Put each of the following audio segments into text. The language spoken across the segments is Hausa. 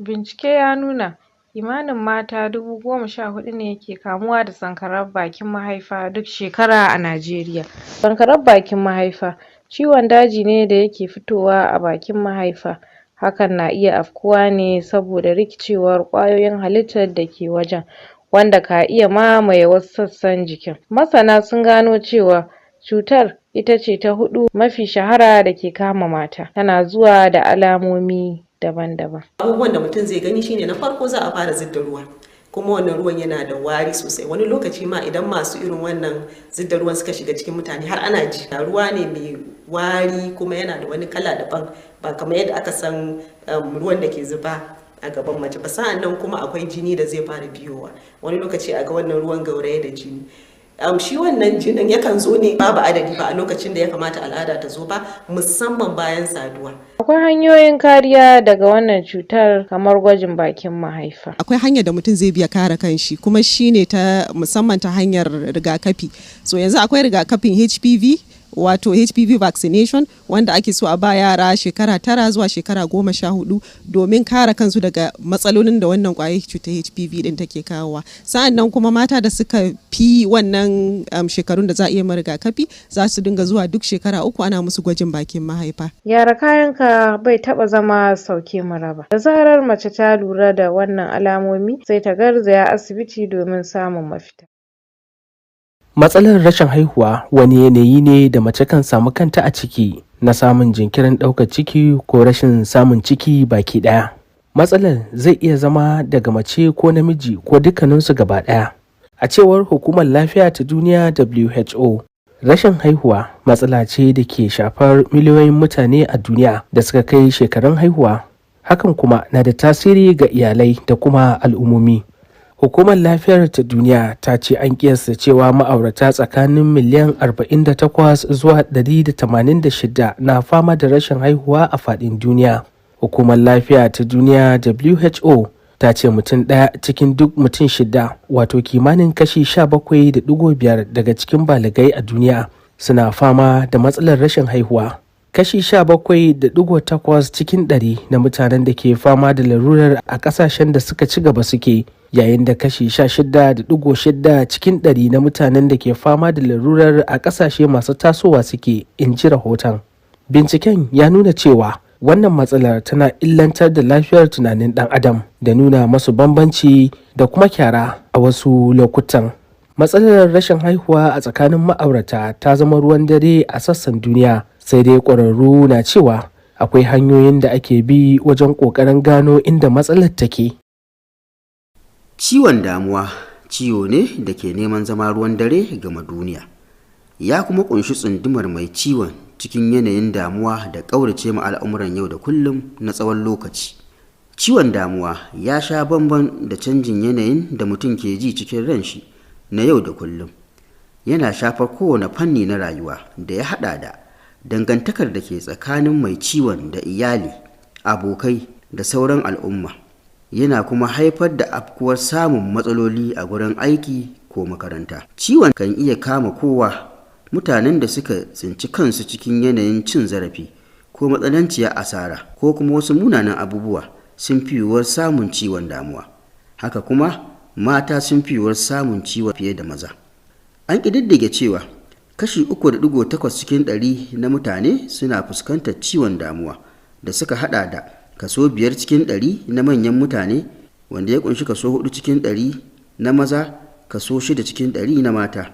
Bincike ya nuna kimanin mata 14,000 ne ke kamuwa da sankarar bakin mahaifa duk shekara a Najeriya. Sankarar bakin mahaifa ciwon daji ne da yake fitowa a bakin mahaifa. Hakan na iya afkuwa ne saboda rikicewar ƙwayoyin halittar da ke wajen, wanda ka iya mamaye wasu sassan jikin. Masana sun gano cewa cutar ita ce ta 4 mafi shahara da ke kama mata. Tana zuwa da alamomi daban-daban. Abubuwan da mutum zai gani shine na farko za a fara zidda ruwa, kuma wannan ruwan yana da wari sosai. Wani lokaci ma idan masu irin wannan zidda ruwan suka shiga cikin mutane har ana ji. Ruwa ne mai wari kuma yana da wani kala daban, ba kamar yadda aka san ruwan da ke zuba a gaban mace ba. Sa'an nan kuma akwai jini da zai fara biyowa. Wani lokaci a ga wannan ruwan gauraye da jini. Shi wannan jinin yakan zo ne babu adadi, ba a lokacin da ya kamata al'ada ta zo ba, musamman bayan saduwa. Akwai hanyoyin kariya daga wannan cutar kamar gwajin bakin mahaifa. Akwai hanyar da mutum zai biya kare kanshi, kuma shine ta musamman ta hanyar rigakafi. So yanzu akwai rigakafin HPV, wato HPV vaccination, wanda ake so a ba yara shekara 9 zuwa shekara 14 domin kare kansu daga matsalolin da wannan kwayar cutar HPV din take kawowa. Sa'annan kuma mata da suka fi wannan shekarun da za a iya rigakafi za su dinga zuwa duk shekara 3 ana musu gwajin bakin mahaifa. Gyara kayanka bai taba zama sauke maraba. Da zarar mace ta lura da wannan alamomi sai ta garzaya asibiti domin samun mafita. Matsalar rashin haihuwa wani yanayi ne da mace kan samu kanta a ciki na samun jinkirin ɗaukar ciki ko rashin samun ciki baki ɗaya. Matsalar zai iya zama daga mace ko namiji ko dukkaninsu gaba ɗaya. A cewar Hukumar Lafiya ta Duniya WHO, rashin haihuwa matsala ce da ke shafar miliyoyin mutane a duniya da suka kai shekarun haihuwa. Hakan kuma na da tasiri ga iyalai da kuma al'ummomi. Hukumar Lafiyar ta Duniya ta ce an kiyasta cewa ma'aurata tsakanin miliyan 48 zuwa 186 na fama da rashin haihuwa a faɗin duniya. Hukumar Lafiya ta Duniya WHO ta ce mutum ɗaya cikin duk mutum 6, wato kimanin kashi 17.5 daga cikin baligai a duniya suna fama da matsalar rashin haihuwa. Kashi 17.8 cikin 100 na mutanen da ke fama da larurar a ƙasashen da suka ci gaba suke, yayin da kashi 16.6 cikin 100 na mutanen da ke fama da larurar a ƙasashe masu tasowa suke, in ji rahoton. Binciken ya nuna cewa wannan matsalar tana illantar da lafiyar tunanin ɗan adam da nuna masu bambanci da kuma kyara a wasu lokutan. Matsalar rashin haihuwa a tsakanin ma'aurata ta zama ruwan dare a sassan duniya, sai dai ƙwararru na cewa akwai hanyoyin da ake bi wajen ƙoƙarin gano inda matsalar take. Ciwon damuwa ciwo ne da ke neman zama ruwan dare gama duniya. Ya kuma ƙunshi tsundumar mai ciwon cikin yanayin damuwa da ƙaurace ma al'amuran yau da kullum na tsawon lokaci. Ciwon damuwa ya sha bamban da canjin yanayin da mutum ke ji cikin ranshi na yau da kullum. Yana shafar kowane fanni na rayuwa da ya haɗa da dangantakar da ke tsakanin mai ciwon da iyali, abokai da sauran al'umma. Yana kuma haifar da afkuwar samun matsaloli a gurin aiki ko makaranta. Ciwon kan iya kama kowa. Mutanen da suka tsinci kansu cikin yanayin cin zarafi ko matsananciyar asara ko kuma wasu munanan abubuwa sun fi yiwuwar samun ciwon damuwa. Haka kuma mata sun fi yiwuwar samun ciwon fiye da maza. An ƙididdige cewa kashi 3.8 cikin 100 na mutane suna fuskantar ciwon damuwa, da suka hada da kaso 5 cikin 100 na manyan mutane, wanda ya kunshi kaso 4 cikin 100 na maza, kaso 6 cikin 100 na mata,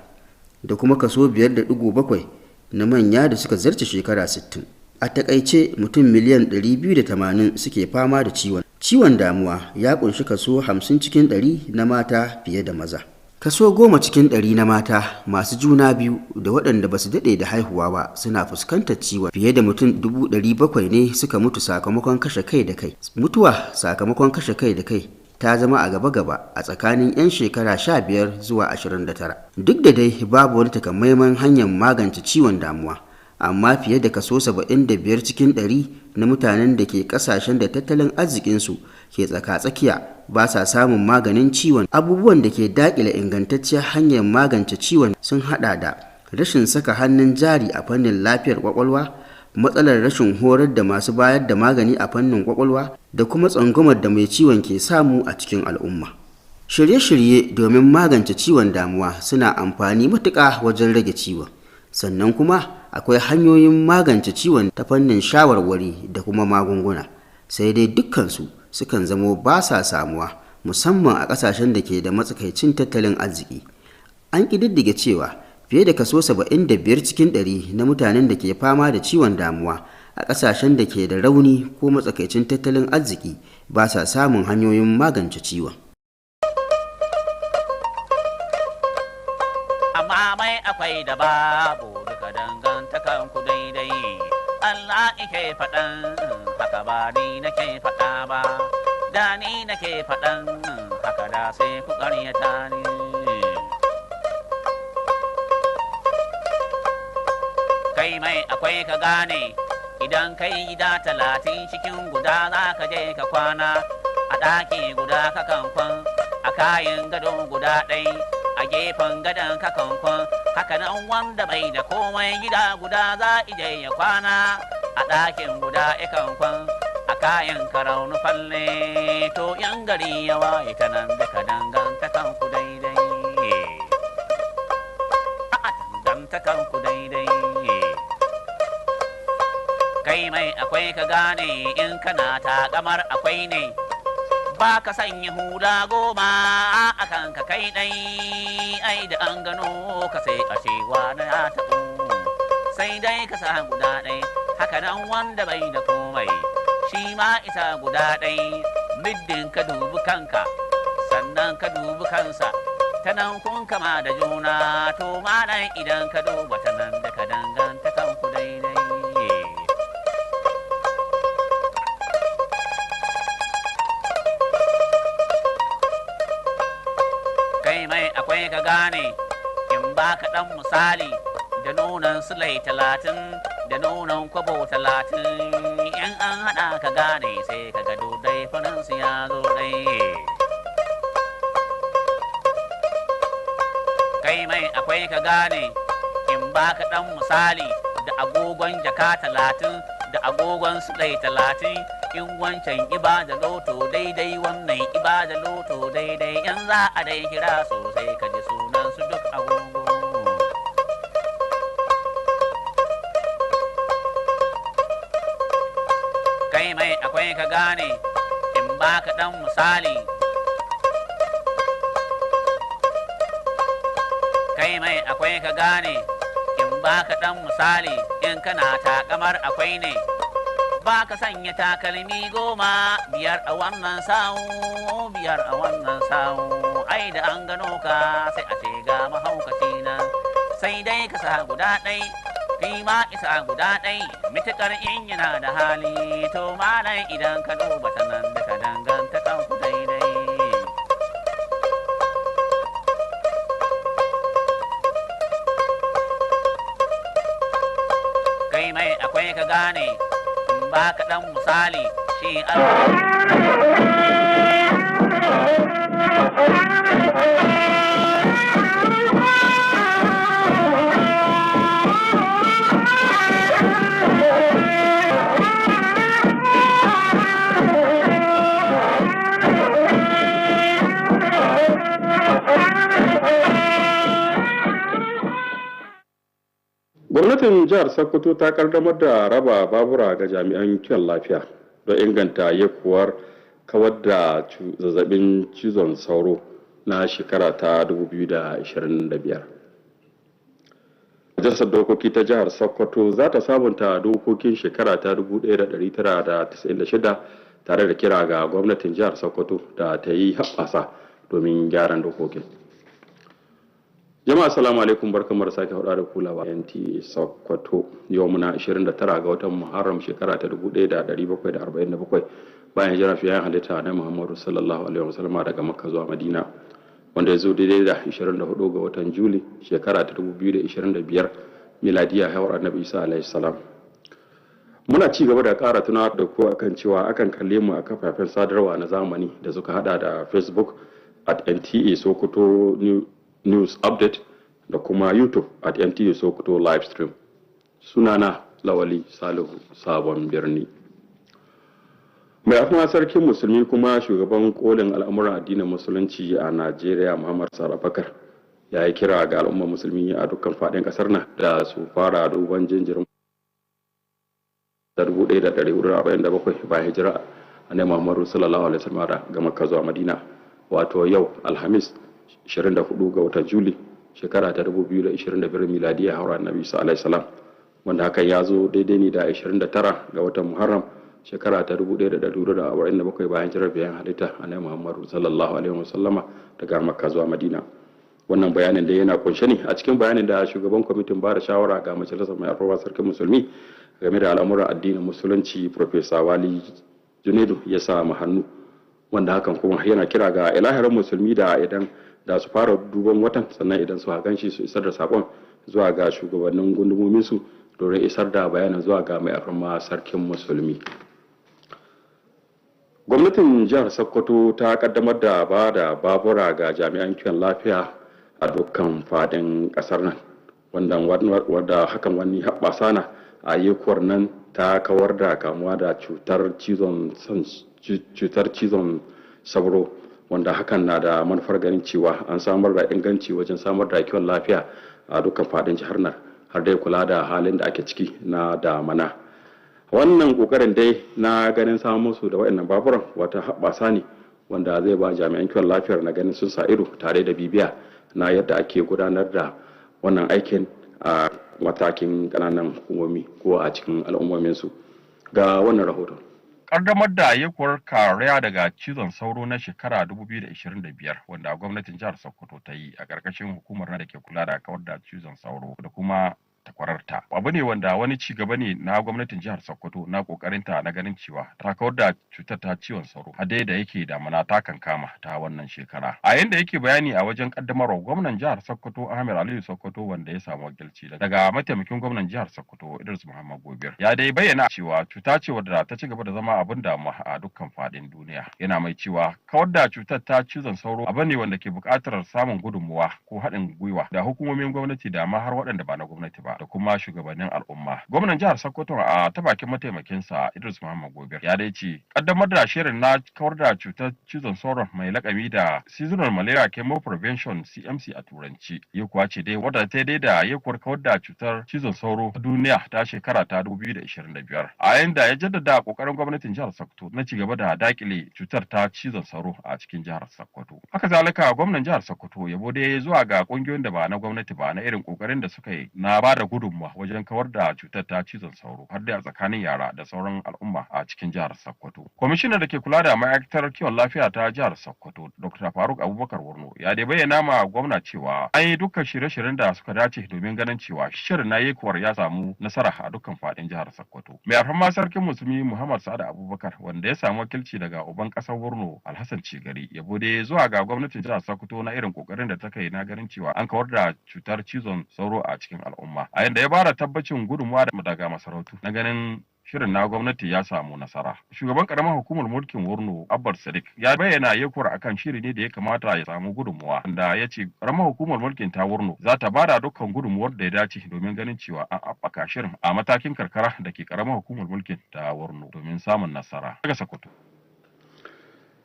da kuma kaso 5.7 na manya da suka zarce shekara 60. A takaice mutum miliyan 280 suke fama da ciwon damuwa. Ya kunshi kaso 50 cikin 100 na mata fiye da maza. Kaso 10 cikin 100 na mata masu juna biyu da waɗanda ba su daɗe da haihuwa ba suna fuskantar ciwon. Fiye da mutum 700,000 ne suka mutu sakamakon kashe kai da kai. Mutuwa sakamakon kashe kai da kai ta zama a gaba-gaba a tsakanin 'yan shekara 15 zuwa 29. Duk da dai babu wani takamaiman hanyar magance ciwon damuwa, amma fiye da kaso 75 cikin 100 na mutanen da ke kasashen da tattalin arzikinsu ke tsaka-tsakiya ba sa samun maganin ciwon. Abubuwan da ke daƙile ingantacciyar hanyar magance ciwon sun haɗa da rashin saka hannun jari a fannin lafiyar kwakwalwa, matsalar rashin horar da masu bayar da magani a fannin kwakwalwa da kuma tsangwamar da mai ciwon ke samu a cikin al'umma. Shirye-shirye domin magance ciwon damuwa suna amfani matuƙa wajen rage ciwon. Sannan kuma akwai hanyoyin magance ciwon ta fannin shawarwari da kuma magunguna. Sai dai dukkansu sukan zamo ba sa samuwa, musamman a ƙasashen da ke da matsakaicin tattalin arziki. An ƙididdige cewa fiye da kaso 75 cikin 100 na mutanen da ke fama da ciwon damuwa a ƙasashen da ke da rauni ko matsakaicin tattalin arziki ba sa samun hanyoyin magance ciwon. Amma mai akwai da babu duka dangantakan ku daidai, Allah ike faɗan haka ba ni nake faɗa ba, da ni nake faɗan haka da sai ku ƙaryata ni. Kai mai akwai ka gane, idan kai gida 30 cikin guda za ka je ka kwana, a ɗaki guda ka kankwan, a kayan gado guda ɗai, a gefen gadon ka kankwan, haka nan wanda bai da komai gida guda za ije ya kwana, a ɗakin guda ya kankwan, a kayan karaunu falle, to yan gari yawa ita nan da ka danganta kanku daidai. Kanku daidai. Kai mai akwai ka gane in kana taƙamar akwai ne, ba ka sanya hula 10 a kanka kai ɗai, ai da an gano ka sai a cewa na ya taɓo, sai dai ka sa guda ɗai, haka nan wanda bai da komai, shi ma isa guda ɗai, middin ka dubi kanka, sannan ka dubi kansa, ta nan kun kama da juna, to ma nan idan ka duba ta nan da ka danganta kanku daidai. Kai mai akwai ka gane, in ba ka ɗan misali, da nunan sulai 30, da nunan kwabo 30, in an haɗa ka gane sai ka gado dai faransu ya zo dai. Kai mai akwai ka gane, in ba ka ɗan misali, da agogon jaka 30, da agogon sulai 30, in wancan iba da loto daidai, wannan iba da loto daidai, in za a dai kira sosai ka ji sunan su duk agogo. Kai mai akwai ka gane, in ba ka ɗan misali, kai mai akwai ka gane, in ba ka ɗan misali, in kana taƙamar akwai ne, ba ka sanya takalmi 10, 5 a wannan sawu, 5 a wannan sawu, ai da an gano ka sai a ce ga mahaukaci na, sai dai ka sa guda ɗai, kai ma isa guda ɗai, mituƙar in yana da hali, to malam idan ka duba ta nan da ka danganta kanku daidai. Kai mai akwai ka gane, in ba ka ɗan misali, shi Gwamnatin jihar Sokoto ta kaddamar da raba babura ga jami'an kiwon lafiya don inganta yakuwar kawar da zazzabin cizon sauro na shekara ta 2025. Majalisar Dokoki ta jihar Sokoto za ta sabunta dokokin shekara ta 1996 tare da kira ga gwamnatin jihar Sokoto da ta yi haɓasa domin gyaran dokokin. Jama'a assalamu alaikum, barkamu da sake haɗuwa da kula ba Nta Sokoto. Yau muna 29 ga watan Muharram shekara ta 1747 bayan jira fiye halitta na Muhammadu sallallahu alaihi wasallam daga Makka zuwa Madina, wanda ya zo daidai da 24 ga watan Juli shekara ta 2025 miladiya haihuwar Annabi Isa alaihi salam. Muna ci gaba da ƙara tunawa da ku akan cewa akan kalle mu a kafafen sadarwa na zamani da suka hada da Facebook at Nta Sokoto News Update da kuma YouTube at Nta Sokoto Livestream. Sunana Lawali Salihu Sabon Birni. Mai afma sarkin musulmi kuma shugaban kolin al'amuran addinin musulunci a Najeriya Muhammad Sarabakar ya yi kira ga al'ummar musulmi a dukkan faɗin ƙasar nan da su fara duban jinjirin 1447 bayan hijira annabi Muhammadu sallallahu alaihi wasallam ga Makka zuwa Madina, wato yau Alhamis 24 ga watan Juli shekara ta 2025 miladiya haura annabi sallallahu alaihi wasallam, wanda hakan ya zo daidai ne da 29 ga watan Muharram shekara ta 1447 bayan hijirar bayan halitta annabi Muhammadu sallallahu alaihi wasallama daga Makka zuwa Madina. Wannan bayanin da yana kunshe ne a cikin bayanin da shugaban kwamitin ba da shawara ga majalisar mai alfarma sarkin musulmi game da al'amuran addinin musulunci Profesa Wali Junaidu ya sa mu hannu, wanda hakan kuma yana kira ga ilahirin musulmi da idan da su fara duban watan, sannan idan su hakan shi su isar da sakon zuwa ga shugabannin gundumomin su domin isar da bayanin zuwa ga mai alfarma sarkin musulmi. Gwamnatin jihar Sokoto ta kaddamar da ba da babura ga jami'an kiwon lafiya a dukkan fadin kasar nan, wanda hakan wani haɓasa na a yekuwar nan ta kawar da kamuwa da cutar cizon sauro, wanda hakan na da manufar ganin cewa an samar da inganci wajen samar da kiwon lafiya a dukkan fadin jihar nan har dai kula da halin da ake ciki na damana. Wannan kokarin dai na ganin samun musu da waɗannan baburan wata haɓasa ne wanda zai ba jami'an kiwon lafiyar na ganin sun sa ido tare da bibiya na yadda ake gudanar da wannan aikin a matakin kananan hukumomi ko a cikin al'ummominsu. Ga wannan rahoton. Ƙaddamar da yakuwar kariya daga cizon sauro na shekara 2025 wanda gwamnatin jihar Sokoto ta yi a ƙarƙashin hukumar da ke kula da kawar da cizon sauro da kuma takwararta. Abu ne wanda wani ci gaba ne na gwamnatin jihar Sokoto na kokarinta na ganin cewa ta kawar da cutar ta ciwon sauro a da yake damuna ta kankama ta wannan shekara. A yanda yake bayani a wajen kaddamarwa, gwamnan jihar Sokoto Ahmed Aliyu Sokoto wanda ya samu wakilci daga mataimakin gwamnan jihar Sokoto Idris Muhammad Gobir ya dai bayyana cewa cuta ce wadda ta ci gaba da zama abin damuwa a dukkan fadin duniya. Yana mai cewa kawar da cutar ta cizon sauro abu ne wanda ke buƙatar samun gudunmuwa ko haɗin gwiwa da hukumomin gwamnati da ma har waɗanda ba na gwamnati ba da kuma shugabannin al'umma. Gwamnan jihar Sokoto a ta bakin mataimakinsa Idris Muhammad Gobir ya dai ce kaddamar da shirin na kawar da cutar cizon sauro mai lakami da Seasonal Malaria Chemo Prevention CMC a turanci ya kuwa ce dai wadda ta dai da yakuwar kawar da cutar cizon sauro ta duniya ta shekara ta 2025 a yanda ya jaddada kokarin gwamnatin jihar Sokoto na ci gaba da dakile cutar ta cizon sauro a cikin jihar Sokoto. Haka zalika gwamnan jihar Sokoto yabo dai zuwa ga kungiyoyin da ba na gwamnati ba na irin kokarin da suka yi na ba da gudunmawa wajen kawar da cutar ta cizon sauro har da tsakanin yara da sauran al'umma a cikin jihar Sokoto. Kwamishinan da ke kula da ma'aikatar kiwon lafiya ta jihar Sokoto Dr. Faruk Abubakar Wurno ya dai bayyana ma gwamna cewa an yi dukkan shirye-shiryen da suka dace domin ganin cewa shirin na yekuwar ya samu nasara a dukkan fadin jihar Sokoto. Mai alfarma sarkin musulmi Muhammad Sa'ad Abubakar wanda ya samu wakilci daga uban kasar Wurno Alhassan Cigari yabo dai zuwa ga gwamnatin jihar Sokoto na irin kokarin da ta kai na ganin cewa an kawar da cutar cizon sauro a cikin al'umma. A yanda ya bada tabbacin gudunmuwa daga masarautu na ganin shirin na gwamnati ya samu nasara. Shugaban karamar hukumar mulkin Wurno Abbar Sadiq ya bayyana yekuwar akan shiri ne da ya kamata ya samu gudunmuwa, da ya ce karamar hukumar mulkin ta Wurno za ta bada dukkan gudunmuwar da ya dace domin ganin cewa an haɓaka shirin a matakin karkara da ke karamar hukumar mulkin ta Wurno domin samun nasara. Daga Sokoto.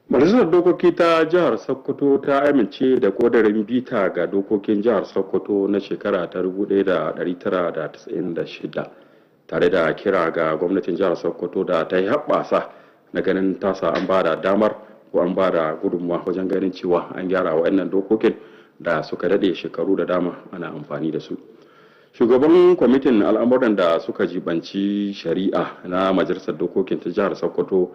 Majalisar Dokoki ta Jihar Sokoto ta amince da ƙudurin bita ga dokokin Jihar Sokoto na shekara ta 1996 tare da kira ga gwamnatin Jihar Sokoto da ta yi haɓasa na ganin tasa an ba da damar ko an ba da gudunmawa wajen ganin cewa an gyara waɗannan dokokin da suka daɗe shekaru da dama ana amfani da su. Shugaban kwamitin al'amuran da suka jibanci shari'a na Majalisar Dokokin ta Jihar Sokoto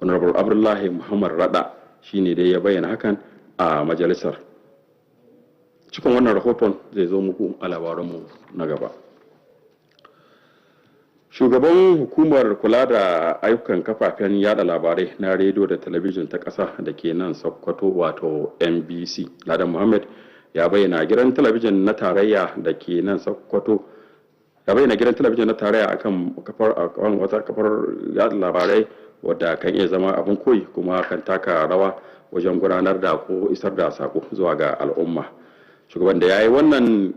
Honorable Abdullahi Muhammad Rada shine dai ya bayyana hakan a majalisar. Cikin wannan rahoton zai zo muku a labaranmu na gaba. Shugaban hukumar kula da ayyukan kafafen yada labarai na rediyo da talabijin ta ƙasa da ke nan Sokoto wato NBC Ladan Muhammad ya bayyana gidan talabijin na tarayya da ke nan Sokoto akan wata kafar yada labarai wadda kan iya zama abin koyi kuma kan taka rawa wajen gudanar da ko isar da sako zuwa ga al'umma. Shugaban da ya yi wannan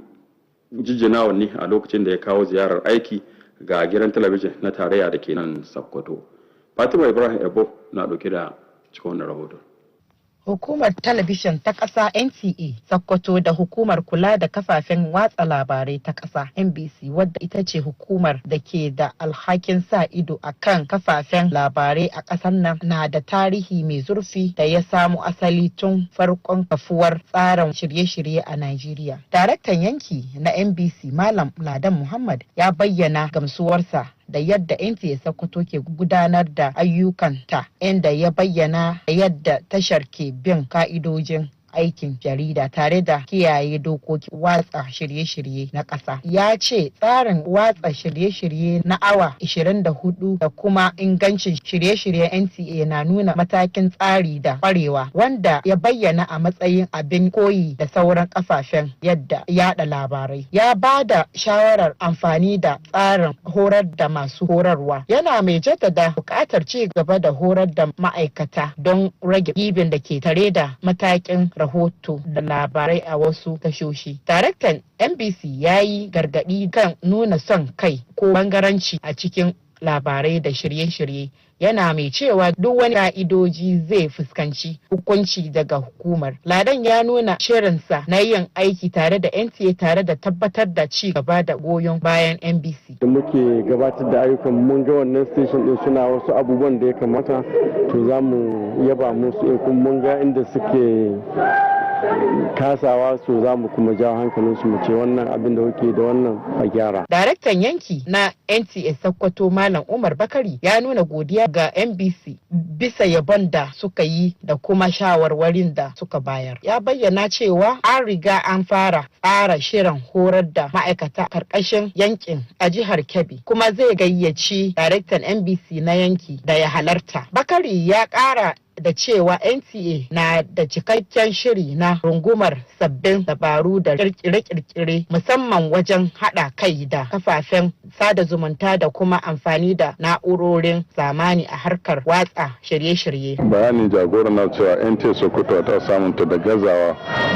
jijjinawa ne a lokacin da ya kawo ziyarar aiki ga gidan talabijin na tarayya da ke nan Sokoto. Fatima Ibrahim Ebo na ɗauke da cikin wannan rahoton. Hukumar talabijin ta ƙasa NTA Sokoto da hukumar kula da kafafen watsa labarai ta ƙasa NBC, wadda ita ce hukumar da ke da alhakin sa ido a kan kafafen labarai a ƙasar nan, na da tarihi mai zurfi da ya samu asali tun farkon kafuwar tsarin shirye-shirye a Najeriya. Daraktan yanki na NBC Malam Ladan Muhammad ya bayyana gamsuwarsa da yadda NTA Sokoto ke gudanar da ayyukanta, inda ya bayyana yadda tashar ke bin ka'idojin aikin jarida tare da kiyaye dokokin watsa shirye-shirye na ƙasa. Ya ce tsarin watsa shirye-shirye na awa 24 da kuma ingancin shirye-shiryen NTA na nuna matakin tsari da ƙwarewa, wanda ya bayyana a matsayin abin koyi da sauran kafafen yada labarai. Ya ba da shawarar amfani da tsarin horar da masu horarwa, yana mai jaddada buƙatar ci gaba da horar da ma'aikata don rage gibin da ke tare da matakin rahoto da labarai a wasu tashoshi. Daraktan NBC ya yi gargaɗi kan nuna son kai ko bangaranci a cikin labarai da shirye-shirye, yana mai cewa duk wani ka'idoji zai fuskanci hukunci daga hukumar. Ladan ya nuna shirinsa na yin aiki tare da NTA tare da tabbatar da ci gaba da goyon bayan NBC. Da muke gabatar da ayyukan mun ga wannan station din suna wasu abubuwan da ya kamata, to za mu yaba musu, in kuma mun ga inda suke kasawa, so za mu kuma jawo hankalinsu mu ce wannan abin da kuke da wannan a gyara. Daraktan yanki na NTA Sokoto Malam Umar Bakari ya nuna godiya ga NBC bisa yabon da suka yi da kuma shawarwarin da suka bayar. Ya bayyana cewa an riga an fara tsara shirin horar da ma'aikata karkashin yankin a jihar Kebbi, kuma zai gayyaci daraktan NBC na yanki da ya halarta. Bakari ya ƙara da cewa NTA na da cikakken shiri na rungumar sabbin dabaru da kirkire-kirkire, musamman wajen haɗa kai da kafafen sada zumunta da kuma amfani da na'urorin zamani a harkar watsa shirye-shirye. Bayanin jagora na cewa NTA Sokoto ta samunta da gazawa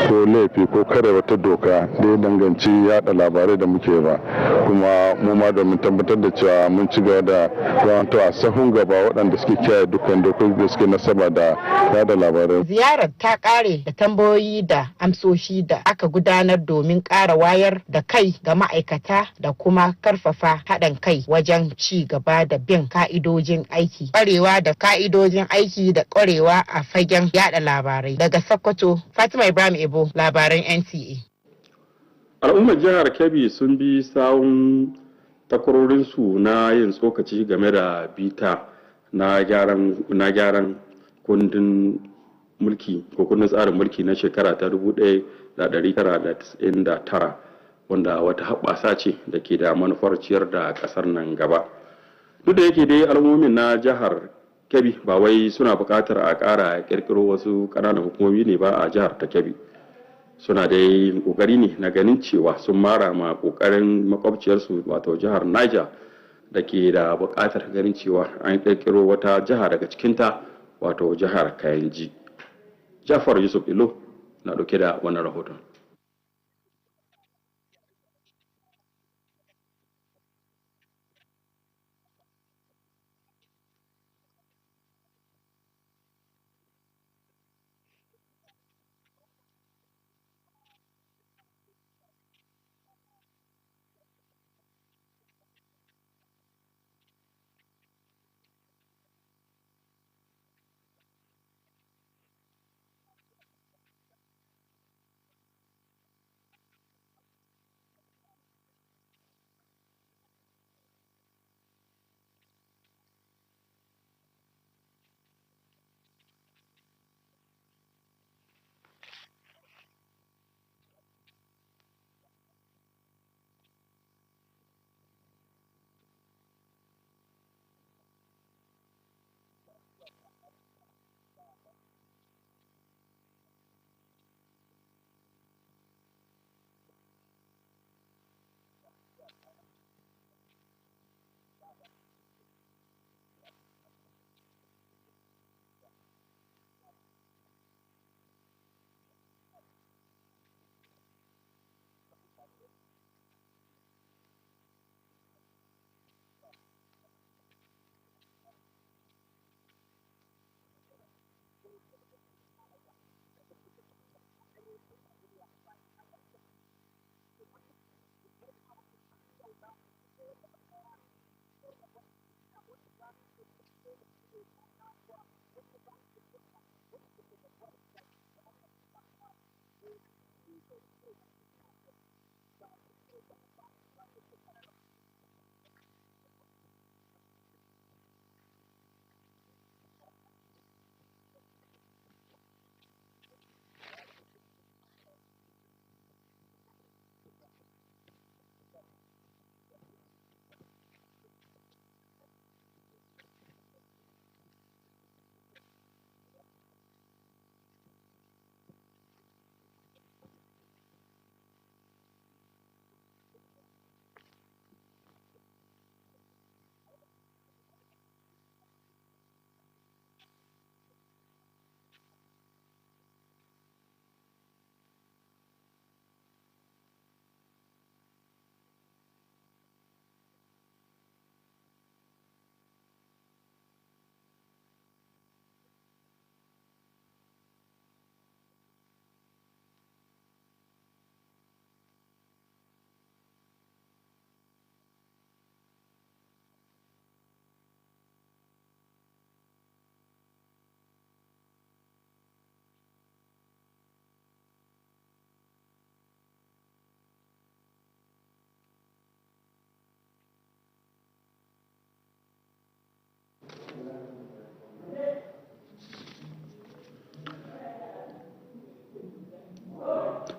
ko laifi ko kare wata doka da ya danganci yada labarai da muke ba, kuma mu ma domin tabbatar da cewa mun ci gaba da zamanto a sahun gaba waɗanda suke kiyaye dukkan dokoki da suke nasaba da yada labarai. Ziyarar ta kare da tambayoyi da amsoshi da aka gudanar domin ƙara wayar da kai ga ma'aikata da kuma karfafa haɗin kai wajen ci gaba da bin ka'idojin aiki, ƙwarewa da ka'idojin aiki da ƙwarewa a fagen yada labarai. Daga Sokoto, Fatima Ibrahim Ebo, labaran NTA. Al'ummar jihar Kebbi sun bi sawun takwarorinsu na yin tsokaci game da bita na gyaran kundin mulki ko kundin tsarin mulki na shekara ta 1999, wanda wata haɓasa ce da ke da manufar ciyar da ƙasar nan gaba. Duk da yake dai al'ummomin na jihar Kebbi ba wai suna buƙatar a ƙara ƙirƙiro wasu ƙananan hukumomi ne ba a jihar ta Kebbi. Suna dai ƙoƙari ne na ganin cewa sun mara ma ƙoƙarin makwabciyarsu wato jihar Niger da ke da buƙatar ganin cewa an ƙirƙiro wata jiha daga cikinta, wato jihar Kayanji. Jafar Yusuf Ilo na ɗauke da wannan rahoton.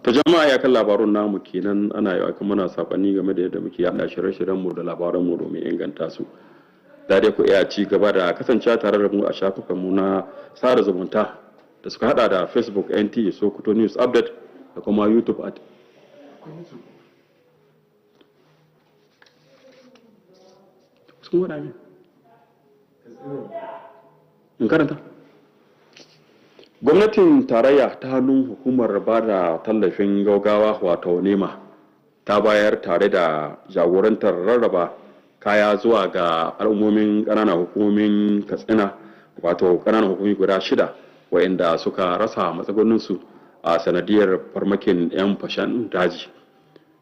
To jama'a ya kan labarun namu kenan, ana yi aka muna sakonni game da yadda muke yada shirye-shiryenmu da labaranmu domin inganta su. Da dai ku iya ci gaba da kasancewa tare da mu a shafukanmu na sada zumunta da suka hada da Facebook Nta Sokoto News Update da kuma YouTube at in karanta. Gwamnatin tarayya ta hannun hukumar ba da tallafin gaugawa wato nema ta bayar tare da jagorantar rarraba kaya zuwa ga al'ummomin ƙananan hukumomin Katsina, wato ƙananan hukumomi guda 6 waɗanda suka rasa matsugunninsu a sanadiyar farmakin 'yan fashan daji.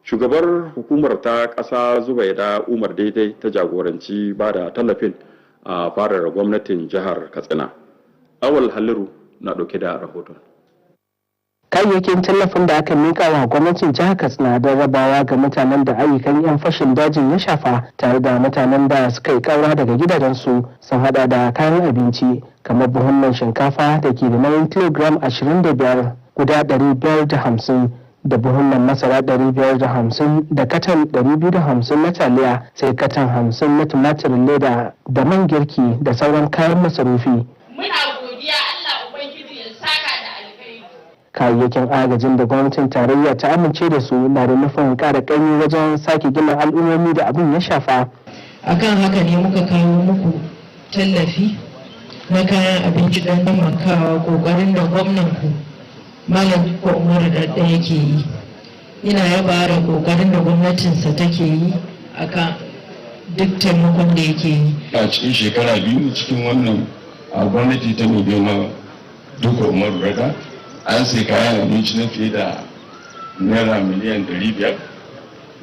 Shugabar hukumar ta ƙasa Zubaida Umar Daidai ta jagoranci ba da tallafin a fadar gwamnatin jihar Katsina. Awal Halliru na ɗauke da rahoton. Kayayyakin tallafin da aka mika wa gwamnatin jihar Katsina don rabawa ga mutanen da ayyukan 'yan fashin dajin ya shafa tare da mutanen da suka yi kaura daga gidajensu sun hada da kayan abinci kamar buhunnan shinkafa da ke da nauyin kilogram 25 guda 550 da buhunnan masara 550 da katan 250 na taliya, sai katan 50 na tumatirin leda da man girki da sauran kayan masarufi. Kayayyakin agajin da gwamnatin tarayya ta amince da su na da nufin ƙara ƙaimi wajen sake gina al'ummomi da abin ya shafa. Akan haka ne muka kawo muku tallafi na kayan abinci don taimakawa ƙoƙarin da gwamnanku Malam Dikko Umaru Dadda yake yi. Ina yaba da ƙoƙarin da gwamnatinsa take yi akan duk taimakon da yake yi. A cikin shekara 2 cikin wannan gwamnati ta mai girma Dikko Umaru Dadda an sai kayan abinci na fiye da naira miliyan 500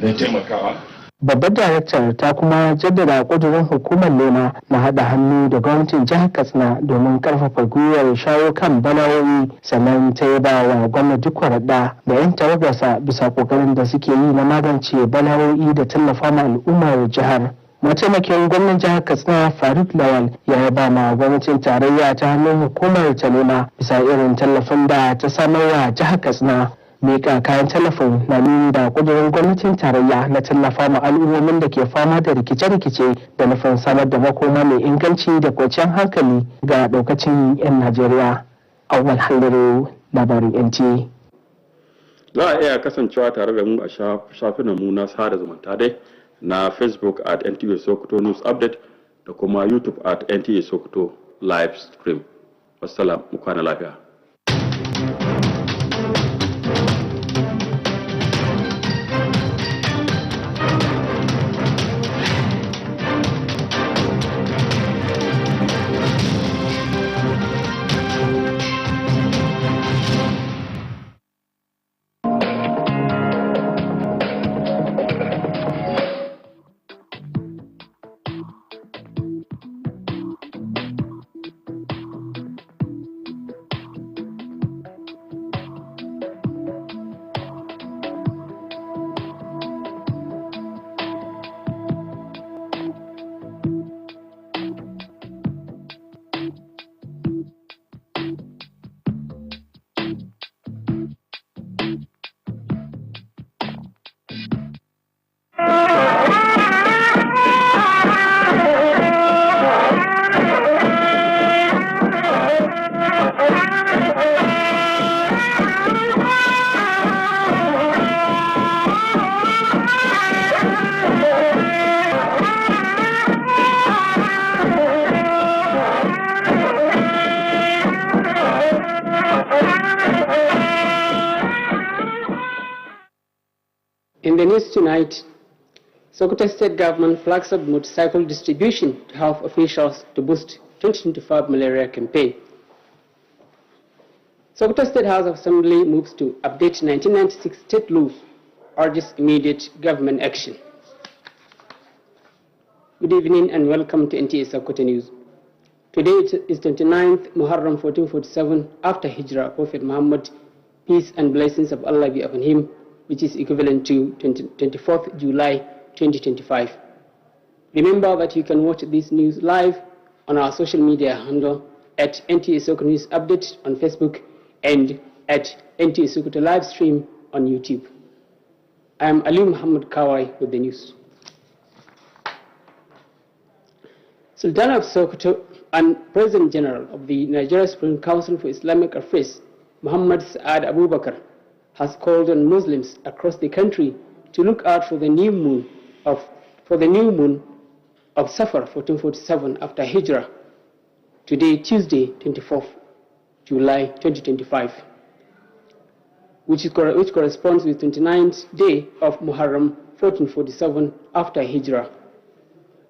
na taimakawa. Babbar daraktar ta kuma jaddada ƙudurin hukumar nema na haɗa hannu da gwamnatin jihar Katsina domin ƙarfafa gwiwar shawo kan bala'o'i, sannan ta yaba wa gwamnati kwaraɗa da 'yan tawagarsa bisa ƙoƙarin da suke yi na magance bala'o'i da tallafa ma al'ummar jihar. Mataimakin gwamnan jihar Katsina Faruk Lawal ya yaba ma gwamnatin tarayya ta hannun hukumar ta nema bisa irin tallafin da ta samar wa jihar Katsina. Mika kayan tallafin na nuni da kudurin gwamnatin tarayya na tallafa ma al'ummomin da ke fama da rikice-rikice da nufin samar da makoma mai inganci da kwanciyar hankali ga daukacin 'yan Najeriya. Awwal Halliru, labarin NTA. Za a iya kasancewa tare da mu a shafinanmu na sada zumunta dai na Facebook at Nta Sokoto News Update da kuma YouTube at Nta Sokoto Live Stream. Wassalam, mu kwana lafiya. the news tonight, Sokoto State Government flags up motorcycle distribution to health officials to boost 2025 malaria campaign. Sokoto State House of Assembly moves to update 1996 state laws, urges immediate government action. Good evening and welcome to Nta Sokoto News. Today is 29th Muharram 1447 after Hijrah, Prophet Muhammad, peace and blessings of Allah be upon him, which is equivalent to 24th July 2025. Remember that you can watch this news live on our social media handle at Nta Sokoto News Update on Facebook and at Nta Sokoto live stream on YouTube. I am Ali Muhammad Kawai with the news. Sultan of Sokoto and President General of the Nigeria Supreme Council for Islamic Affairs, Muhammad Saad Abubakar, has called on Muslims across the country to look out for the new moon of Safar 1447 after Hijrah, today Tuesday 24th July 2025, which corresponds with 29th day of Muharram 1447 after Hijrah.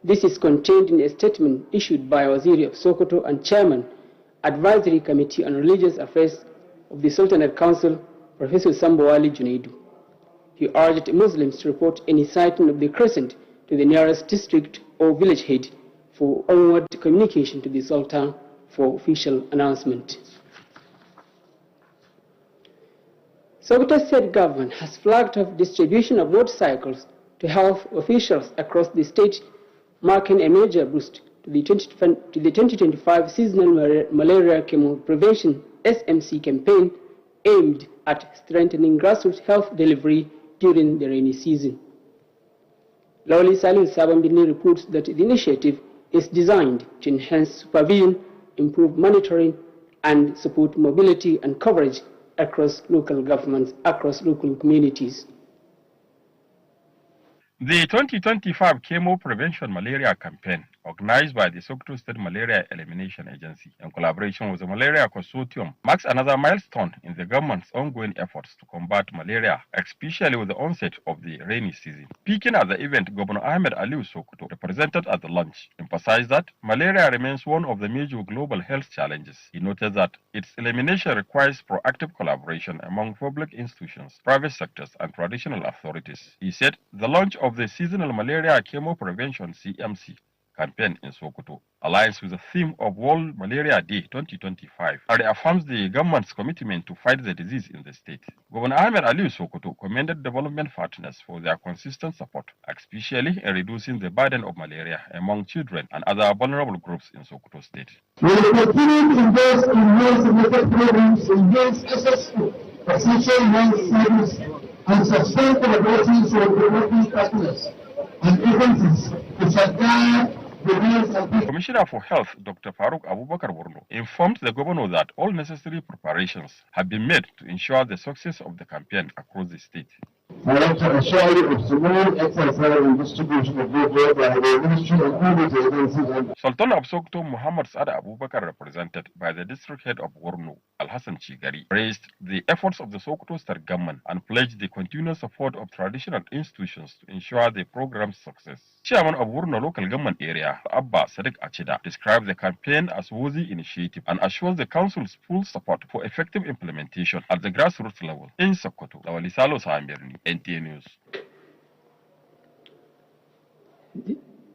This is contained in a statement issued by Waziri of Sokoto and Chairman, Advisory Committee on Religious Affairs of the Sultanate Council, Professor Sambawali Junaidu. He urged Muslims to report any sighting of the crescent to the nearest district or village head for onward communication to the Sultan for official announcement. Sokoto State Government has flagged off distribution of motorcycles to health officials across the state, marking a major boost to the 2025 seasonal malaria chemo prevention SMC campaign aimed at strengthening grassroots health delivery during the rainy season. Lawli Salil Sabambini reports that the initiative is designed to enhance supervision, improve monitoring, and support mobility and coverage across local governments, across local communities. The 2025 Chemo Prevention Malaria Campaign, organized by the Sokoto State Malaria Elimination Agency in collaboration with the Malaria Consortium, marks another milestone in the government's ongoing efforts to combat malaria, especially with the onset of the rainy season. Speaking at the event, Governor Ahmed Aliu Sokoto, represented at the launch, emphasized that malaria remains one of the major global health challenges. He noted that its elimination requires proactive collaboration among public institutions, private sectors, and traditional authorities. He said the launch of the Seasonal Malaria Chemo Prevention CMC campaign in Sokoto aligns with the theme of World Malaria Day 2025 and reaffirms the government's commitment to fight the disease in the state. Governor Ahmed Aliu Sokoto commended development partners for their consistent support, especially in reducing the burden of malaria among children and other vulnerable groups in Sokoto State. We will continue to invest in more significant programs against SSO, essential health service, and sustain collaborations with developing partners and agencies to safeguard the health of people. Commissioner for Health, Dr. Faruk Abubakar Borno, informed the governor that all necessary preparations have been made to ensure the success of the campaign across the state. I want to assure you of smooth exercise and distribution of goods by the Ministry of Public Agencies. Sultan of Sokoto Muhammad Saad Abubakar, represented by the district head of Borno, Alhassan Chigari, praised the efforts of the Sokoto State government and pledged the continuous support of traditional institutions to ensure the program's success. Chairman of Borno local government area, Abba Sadiq Achida, described the campaign as a worthy initiative and assures the council's full support for effective implementation at the grassroots level. In Sokoto, Lawali Salo Samirni, NTA News.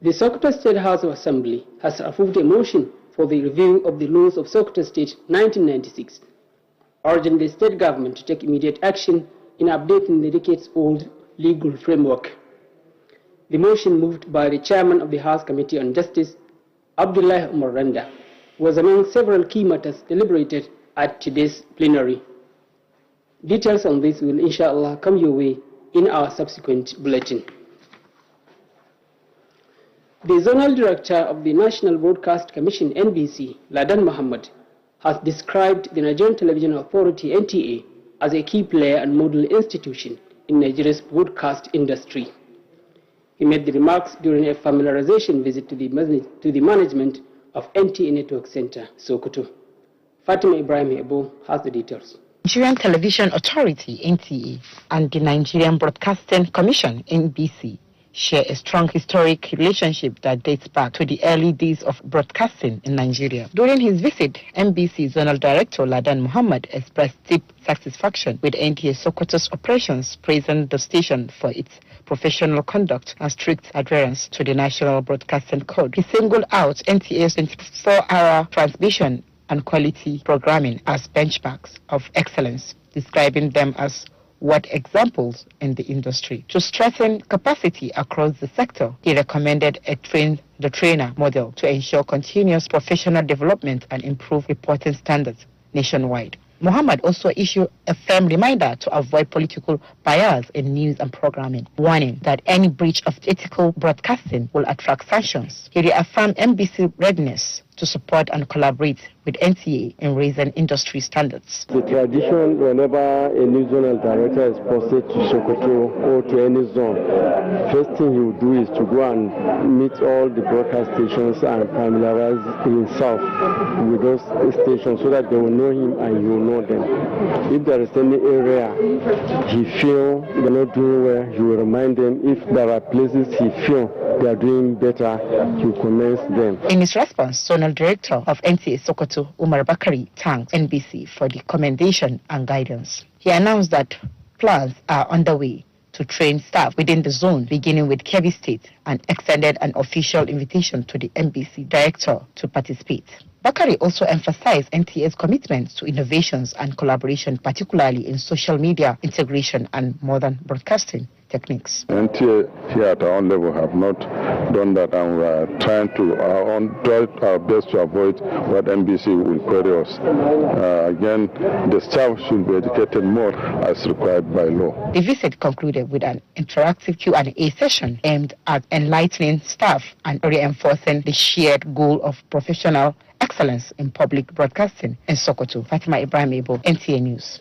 The Sokoto State House of Assembly has approved a motion for the review of the laws of Sokoto State 1996, urging the state government to take immediate action in updating the decades-old legal framework. The motion, moved by the chairman of the House Committee on Justice, Abdullah Umar Randa, was among several key matters deliberated at today's plenary. Details on this will inshallah come your way in our subsequent bulletin. The Zonal Director of the National Broadcast Commission NBC, Ladan Mohammed, has described the Nigerian Television Authority NTA as a key player and model institution in Nigeria's broadcast industry. He made the remarks during a familiarization visit to the management of NTA Network Center, Sokoto. Fatima Ibrahim Ebo has the details. Nigerian Television Authority (NTA) and the Nigerian Broadcasting Commission (NBC) share a strong historic relationship that dates back to the early days of broadcasting in Nigeria. During his visit, NBC Zonal Director Ladan Muhammad expressed deep satisfaction with Nta Sokoto's operations, praising the station for its professional conduct and strict adherence to the National Broadcasting Code. He singled out NTA's 24-hour transmission and quality programming as benchmarks of excellence, describing them as what examples in the industry. To strengthen capacity across the sector, he recommended a train-the-trainer model to ensure continuous professional development and improve reporting standards nationwide. Muhammad also issued a firm reminder to avoid political bias in news and programming, warning that any breach of ethical broadcasting will attract sanctions. He reaffirmed NBC readiness to support and collaborate with NTA in raising industry standards. The tradition, whenever a new zonal director is posted to Sokoto or to any zone, first thing he will do is to go and meet all the broadcast stations and familiarize himself with those stations so that they will know him and he will know them. If there is any area he feel they're not doing well, he will remind them. If there are places he feel they are doing better, he will commend them. In his response, Zonal Director of NTA Sokoto, Umar Bakari, thanked NBC for the commendation and guidance. He announced that plans are underway to train staff within the zone, beginning with Kebbi State, and extended an official invitation to the NBC Director to participate. Bakari also emphasized NTA's commitment to innovations and collaboration, particularly in social media integration and modern broadcasting techniques. NTA here at our own level have not done that, and we are trying to try our best to avoid what NBC will query us. Again, the staff should be educated more as required by law. The visit concluded with an interactive Q&A session aimed at enlightening staff and reinforcing the shared goal of professional excellence in public broadcasting in Sokoto. Fatima Ibrahim Ebo, NTA News.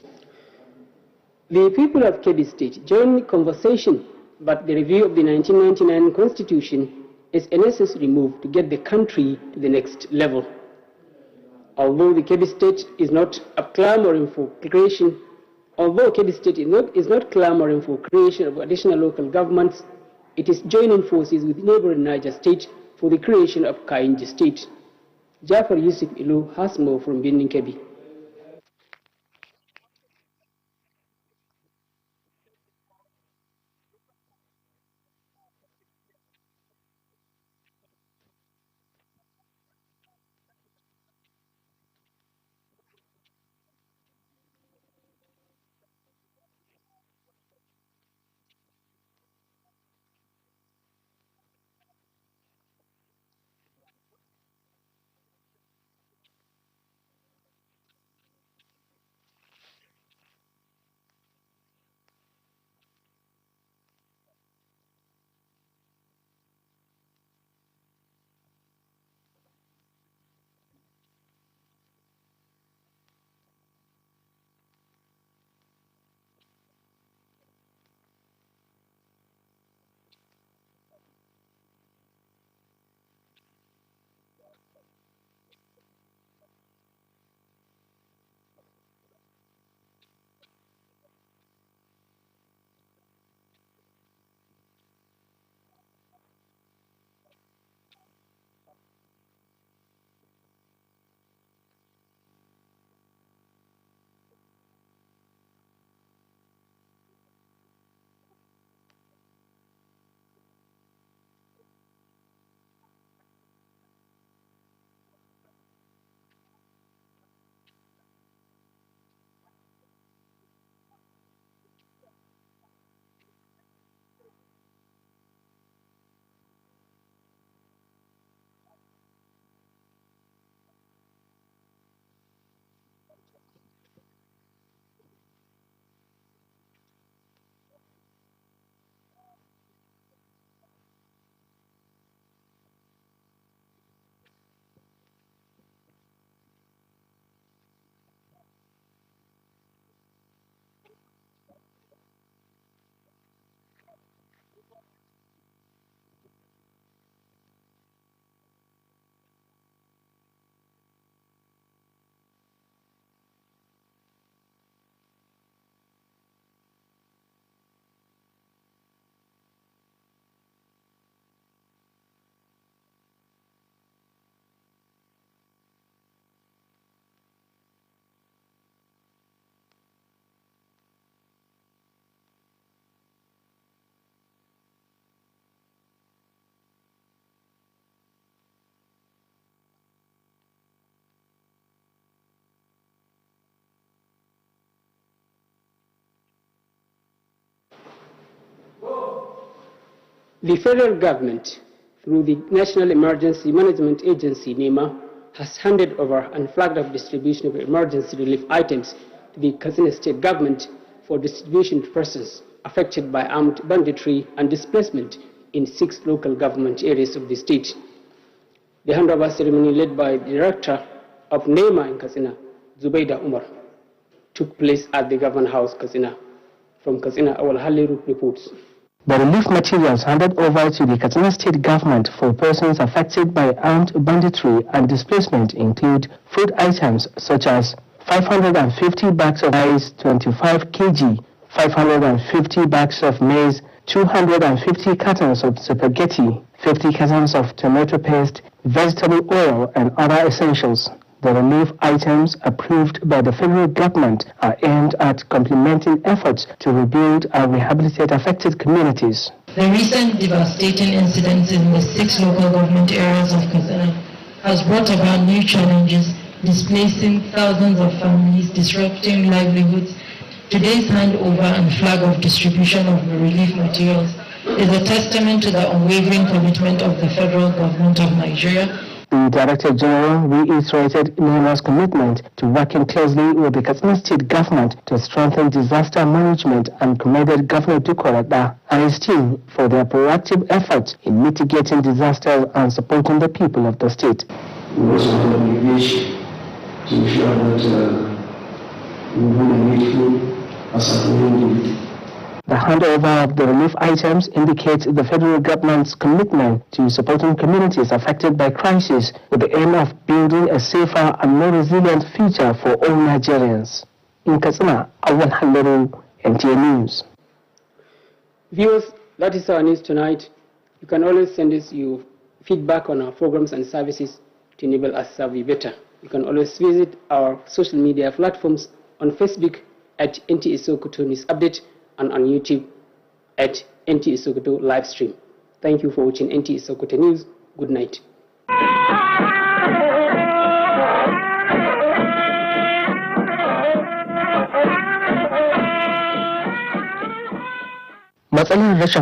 The people of Kebbi State joined the conversation, but the review of the 1999 Constitution is a necessary move to get the country to the next level. Although Kebbi State is not clamoring for creation of additional local governments, it is joining forces with neighboring Niger State for the creation of Kainji State. Jafar Yusuf Ilu has more from Benin Kebbi. The federal government, through the National Emergency Management Agency, NEMA, has handed over and flagged off distribution of emergency relief items to the Katsina State government for distribution to persons affected by armed banditry and displacement in 6 local government areas of the state. The handover ceremony, led by the director of NEMA in Katsina, Zubaida Umar, took place at the Government House, Katsina. From Katsina, Awal Haliru reports. The relief materials handed over to the Katsina State government for persons affected by armed banditry and displacement include food items such as 550 bags of rice, 25 kg, 550 bags of maize, 250 cartons of spaghetti, 50 cartons of tomato paste, vegetable oil, and other essentials. The relief items approved by the federal government are aimed at complementing efforts to rebuild and rehabilitate affected communities. The recent devastating incidents in the 6 local government areas of Katsina has brought about new challenges, displacing thousands of families, disrupting livelihoods. Today's handover and flag of distribution of the relief materials is a testament to the unwavering commitment of the federal government of Nigeria. The Director General reiterated NEMA's commitment to working closely with the Katsina State government to strengthen disaster management and commended Governor Dukorada and his team for their proactive efforts in mitigating disasters and supporting the people of the state. We also have an obligation to ensure that we will need food as a community. The handover of the relief items indicates the federal government's commitment to supporting communities affected by crisis with the aim of building a safer and more resilient future for all Nigerians. In Katsina, Awal Haliru, NTA News. Viewers, that is our news tonight. You can always send us your feedback on our programs and services to enable us to serve you better. You can always visit our social media platforms on Facebook at Nta Sokoto News Update and on YouTube at Nta Sokoto Livestream. Thank you for watching Nta Sokoto News. Good night. Matsalar rashin